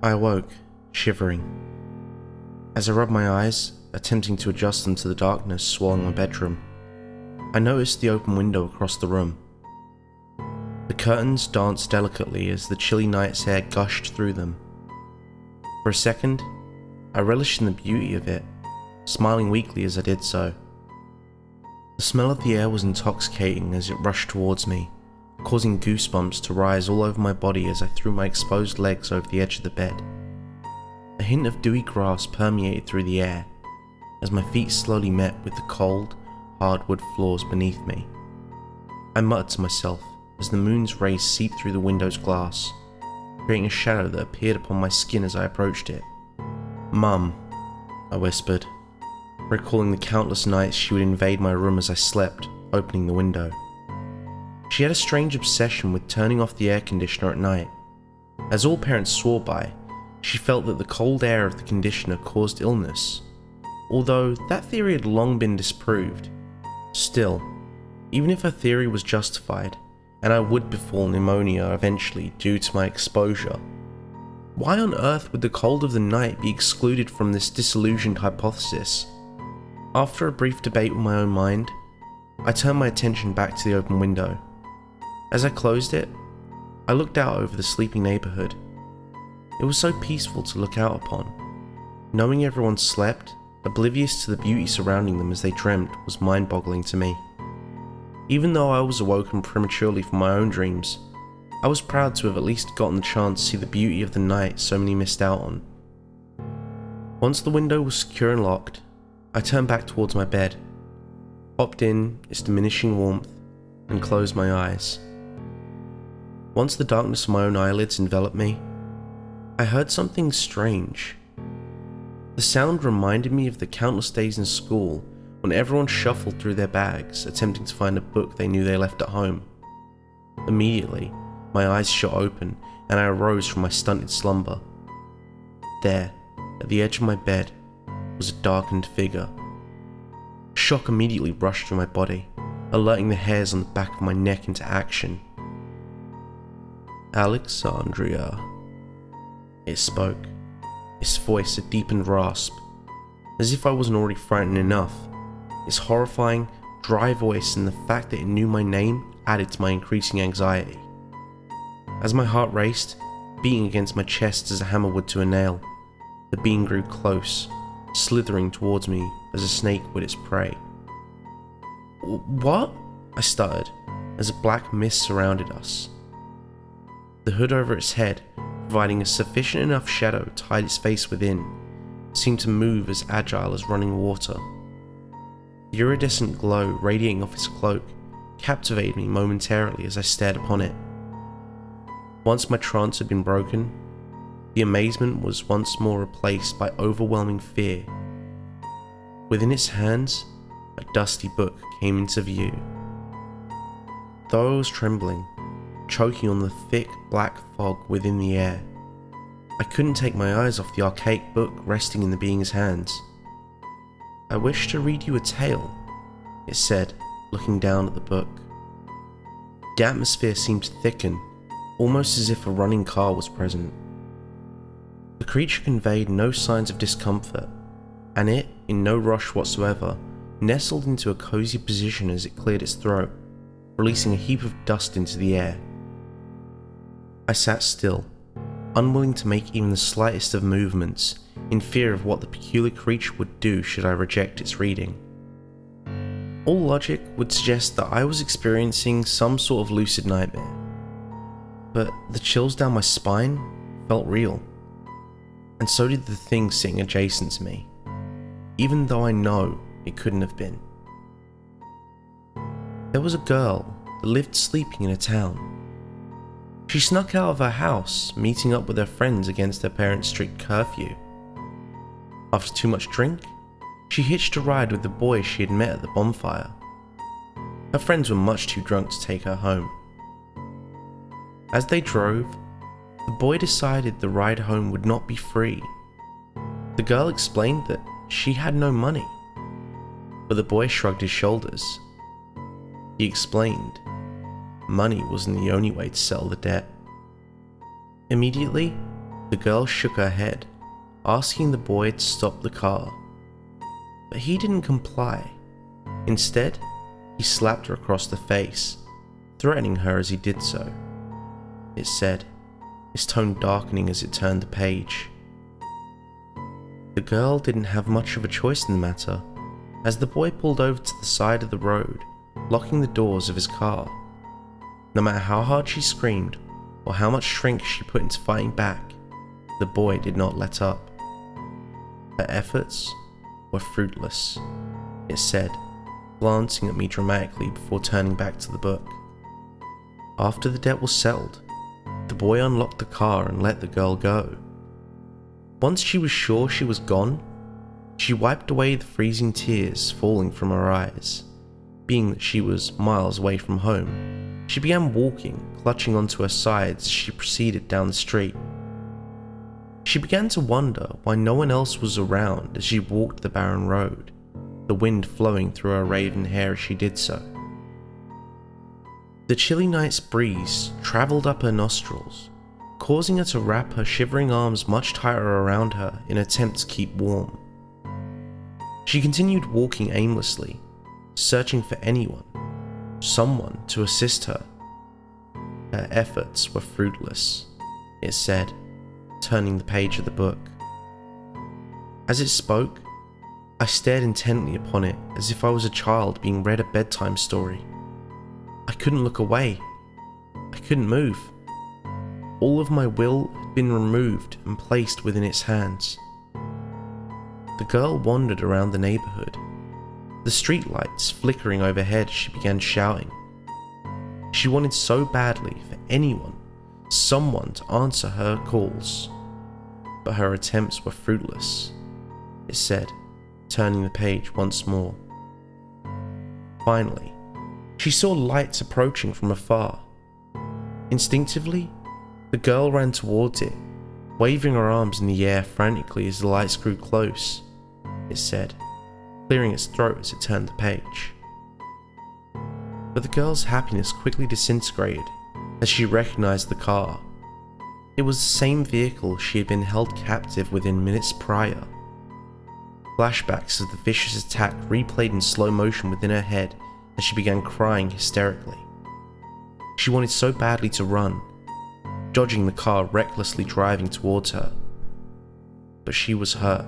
I awoke, shivering. As I rubbed my eyes, attempting to adjust them to the darkness swallowing my bedroom, I noticed the open window across the room. The curtains danced delicately as the chilly night's air gushed through them. For a second, I relished in the beauty of it, smiling weakly as I did so. The smell of the air was intoxicating as it rushed towards me, causing goosebumps to rise all over my body as I threw my exposed legs over the edge of the bed. A hint of dewy grass permeated through the air as my feet slowly met with the cold, hardwood floors beneath me. I muttered to myself as the moon's rays seeped through the window's glass, creating a shadow that appeared upon my skin as I approached it. "Mum," I whispered, recalling the countless nights she would invade my room as I slept, opening the window. She had a strange obsession with turning off the air conditioner at night. As all parents swore by, she felt that the cold air of the conditioner caused illness, although that theory had long been disproved. Still, even if her theory was justified, and I would befall pneumonia eventually due to my exposure, why on earth would the cold of the night be excluded from this disillusioned hypothesis? After a brief debate with my own mind, I turned my attention back to the open window. As I closed it, I looked out over the sleeping neighborhood. It was so peaceful to look out upon. Knowing everyone slept, oblivious to the beauty surrounding them as they dreamt, was mind-boggling to me. Even though I was awoken prematurely from my own dreams, I was proud to have at least gotten the chance to see the beauty of the night so many missed out on. Once the window was secure and locked, I turned back towards my bed, hopped in its diminishing warmth, and closed my eyes. Once the darkness of my own eyelids enveloped me, I heard something strange. The sound reminded me of the countless days in school when everyone shuffled through their bags, attempting to find a book they knew they left at home. Immediately, my eyes shot open and I arose from my stunted slumber. There, at the edge of my bed, was a darkened figure. Shock immediately rushed through my body, alerting the hairs on the back of my neck into action. "Alexandria," it spoke, its voice a deepened rasp. As if I wasn't already frightened enough, its horrifying, dry voice and the fact that it knew my name added to my increasing anxiety. As my heart raced, beating against my chest as a hammer would to a nail, the being grew close, slithering towards me as a snake would its prey. "What?" I stuttered, as a black mist surrounded us. The hood over its head, providing a sufficient enough shadow to hide its face within, seemed to move as agile as running water. The iridescent glow radiating off its cloak captivated me momentarily as I stared upon it. Once my trance had been broken, the amazement was once more replaced by overwhelming fear. Within its hands, a dusty book came into view. Though I was trembling, choking on the thick black fog within the air, I couldn't take my eyes off the archaic book resting in the being's hands. "I wish to read you a tale," it said, looking down at the book. The atmosphere seemed to thicken, almost as if a running car was present. The creature conveyed no signs of discomfort, and it, in no rush whatsoever, nestled into a cozy position as it cleared its throat, releasing a heap of dust into the air. I sat still, unwilling to make even the slightest of movements, in fear of what the peculiar creature would do should I reject its reading. All logic would suggest that I was experiencing some sort of lucid nightmare, but the chills down my spine felt real, and so did the thing sitting adjacent to me, even though I know it couldn't have been. There was a girl that lived sleeping in a town. She snuck out of her house, meeting up with her friends against her parents' strict curfew. After too much drink, she hitched a ride with the boy she had met at the bonfire. Her friends were much too drunk to take her home. As they drove, the boy decided the ride home would not be free. The girl explained that she had no money, but the boy shrugged his shoulders. He explained money wasn't the only way to settle the debt. Immediately, The girl shook her head, asking the boy to stop the car. But he didn't comply. Instead, he slapped her across the face, threatening her as he did so. It said, his tone darkening as it turned the page. The girl didn't have much of a choice in the matter, as the boy pulled over to the side of the road, locking the doors of his car. No matter how hard she screamed, or how much strength she put into fighting back, the boy did not let up. Her efforts were fruitless, it said, glancing at me dramatically before turning back to the book. After the debt was settled, the boy unlocked the car and let the girl go. Once she was sure she was gone, she wiped away the freezing tears falling from her eyes. Being that she was miles away from home, she began walking, clutching onto her sides as she proceeded down the street. She began to wonder why no one else was around as she walked the barren road, the wind flowing through her raven hair as she did so. The chilly night's breeze travelled up her nostrils, causing her to wrap her shivering arms much tighter around her in an attempt to keep warm. She continued walking aimlessly, searching for anyone, someone to assist her. Her efforts were fruitless, it said, turning the page of the book. As it spoke, I stared intently upon it as if I was a child being read a bedtime story. I couldn't look away. I couldn't move. All of my will had been removed and placed within its hands. The girl wandered around the neighborhood, the streetlights flickering overhead as she began shouting. She wanted so badly for anyone, someone to answer her calls, but her attempts were fruitless, it said, turning the page once more. Finally, she saw lights approaching from afar. Instinctively, the girl ran towards it, waving her arms in the air frantically as the lights grew close, it said, clearing its throat as it turned the page. But the girl's happiness quickly disintegrated as she recognized the car. It was the same vehicle she had been held captive within minutes prior. Flashbacks of the vicious attack replayed in slow motion within her head as she began crying hysterically. She wanted so badly to run, dodging the car recklessly driving towards her. But she was hurt.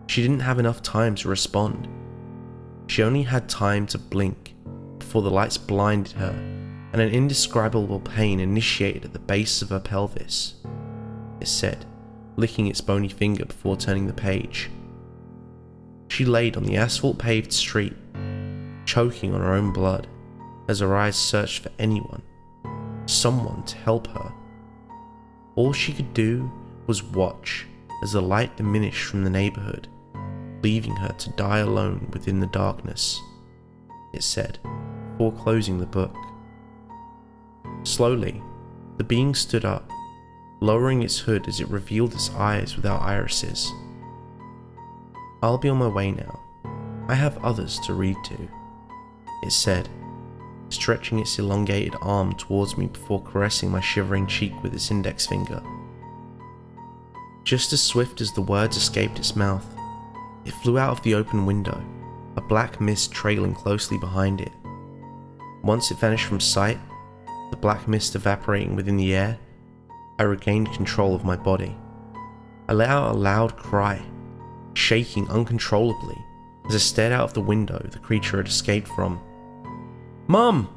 She didn't have enough time to respond. She only had time to blink before the lights blinded her and an indescribable pain initiated at the base of her pelvis, it said, licking its bony finger before turning the page. She laid on the asphalt-paved street, choking on her own blood, as her eyes searched for anyone, someone to help her. All she could do was watch as the light diminished from the neighborhood, leaving her to die alone within the darkness, it said, before closing the book. Slowly, the being stood up, lowering its hood as it revealed its eyes without irises. I'll be on my way now. I have others to read to, it said, stretching its elongated arm towards me before caressing my shivering cheek with its index finger. Just as swift as the words escaped its mouth, it flew out of the open window, a black mist trailing closely behind it. Once it vanished from sight, the black mist evaporating within the air, I regained control of my body. I let out a loud cry, shaking uncontrollably as I stared out of the window the creature had escaped from. "Mum!"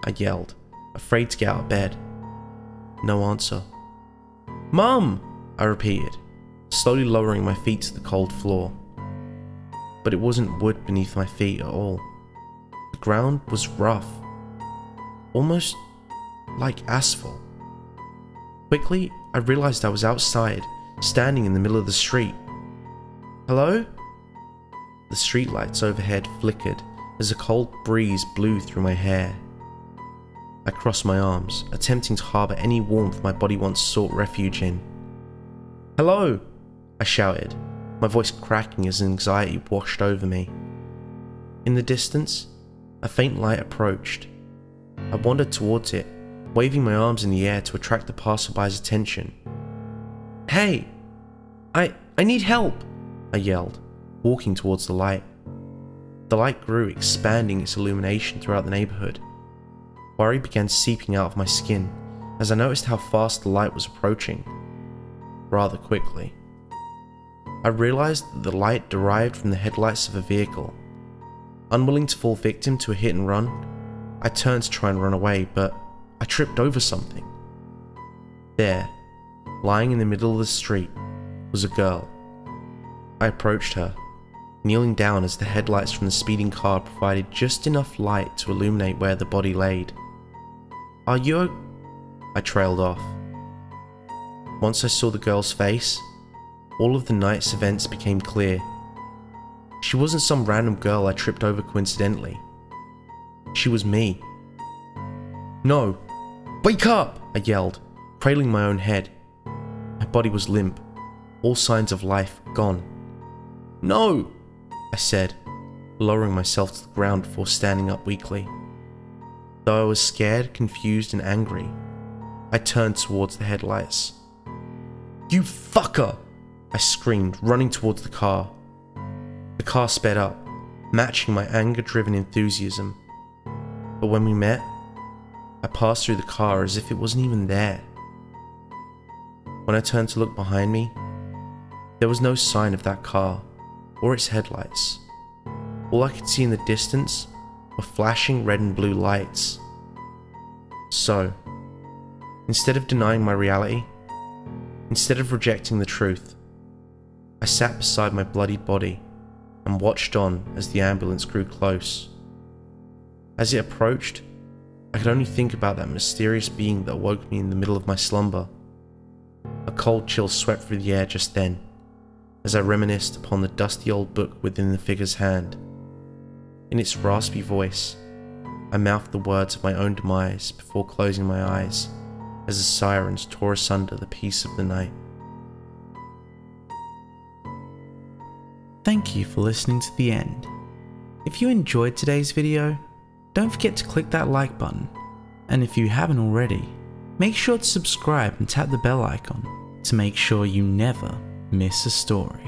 I yelled, afraid to get out of bed. No answer. "Mum!" I repeated, slowly lowering my feet to the cold floor. But it wasn't wood beneath my feet at all. The ground was rough, almost like asphalt. Quickly, I realized I was outside, standing in the middle of the street. "Hello?" The streetlights overhead flickered as a cold breeze blew through my hair. I crossed my arms, attempting to harbor any warmth my body once sought refuge in. "Hello!" I shouted, my voice cracking as anxiety washed over me. In the distance, a faint light approached. I wandered towards it, waving my arms in the air to attract the passerby's attention. "Hey! I need help!" I yelled, walking towards the light. The light grew, expanding its illumination throughout the neighborhood. Worry began seeping out of my skin as I noticed how fast the light was approaching. Rather quickly. I realized that the light derived from the headlights of a vehicle. Unwilling to fall victim to a hit and run, I turned to try and run away, but I tripped over something. There, lying in the middle of the street, was a girl. I approached her, kneeling down as the headlights from the speeding car provided just enough light to illuminate where the body laid. "Are you I trailed off. Once I saw the girl's face, all of the night's events became clear. She wasn't some random girl I tripped over coincidentally. She was me. "No! Wake up!" I yelled, cradling my own head. My body was limp, all signs of life gone. "No!" I said, lowering myself to the ground before standing up weakly. Though I was scared, confused, and angry, I turned towards the headlights. "You fucker!" I screamed, running towards the car. The car sped up, matching my anger-driven enthusiasm. But when we met, I passed through the car as if it wasn't even there. When I turned to look behind me, there was no sign of that car or its headlights. All I could see in the distance were flashing red and blue lights. So, instead of denying my reality, instead of rejecting the truth, I sat beside my bloodied body and watched on as the ambulance grew close. As it approached, I could only think about that mysterious being that woke me in the middle of my slumber. A cold chill swept through the air just then, as I reminisced upon the dusty old book within the figure's hand. In its raspy voice, I mouthed the words of my own demise before closing my eyes as the sirens tore asunder the peace of the night. Thank you for listening to the end. If you enjoyed today's video, don't forget to click that like button, and if you haven't already, make sure to subscribe and tap the bell icon to make sure you never miss a story.